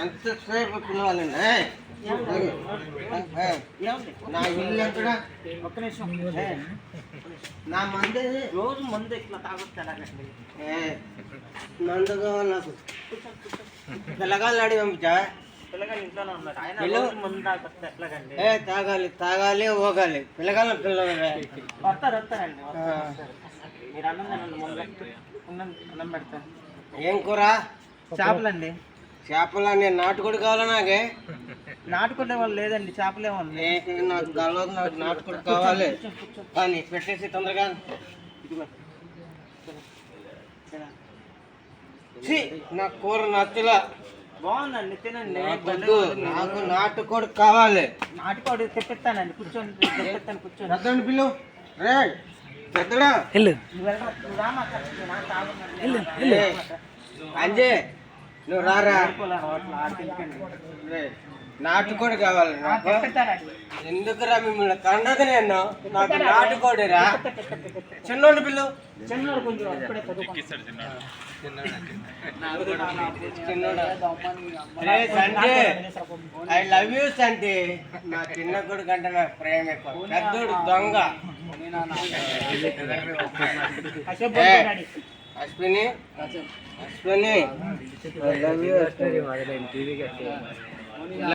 ఎంతసేపు పిలవాలండి? నా ఇల్లు ఎక్కడ? ఒక్క నిమిషం. నా మంది రోజు మందు ఇట్లా తాగొచ్చు ఎలాగండి? మందు కావాలి నాకు. పిల్లగాళ్ళు అడిగి పంపించా. పిల్లగాళ్ళు ఇంట్లోనే ఉన్నారు. ఆయన రోజు మందు తాగొచ్చు ఎట్లాగండి? తాగాలి తాగాలి ఓగాలి. పిల్లగాళ్ళ పిల్లలు వస్తారండి. మీరు అన్నం తినండి. ముందు అన్నం పెడతాను. ఏం కూర? చేపలండి. చేపలు నాటుకోడి కావాలా? నాకే నాటుకునే వాళ్ళు లేదండి. చేపలే ఉంది. నాకు కావాలి. నాకు నాటుకోడి కావాలి. కానీ పెట్టేసి తొందరగా. నాకు కూర నచ్చలా. బాగుందండి, తినండి. నాకు నాటుకోడి కావాలి. నాటుకోడి తెప్పిస్తానండి. కూర్చోండి, తెప్పిస్తాను. కూర్చోండి. పెద్దండి పిల్లు. రే పెద్దడా అంజే నువ్వు రారా. నాటుకోడి కావాలి నాకు. ఎందుకురా మిమ్మల్ని కండదు నేను. నాకు నాటుకోడిరా. చిన్నోడి పిల్లు. చిన్నోడు కొంచెం సంటే ఐ లవ్ యూ సంటే. నా చిన్న కొడుకు అంటే నాకు ప్రేమ ఎక్కువ. పెద్దోడు దొంగ. Ashwini Ashwini I love you.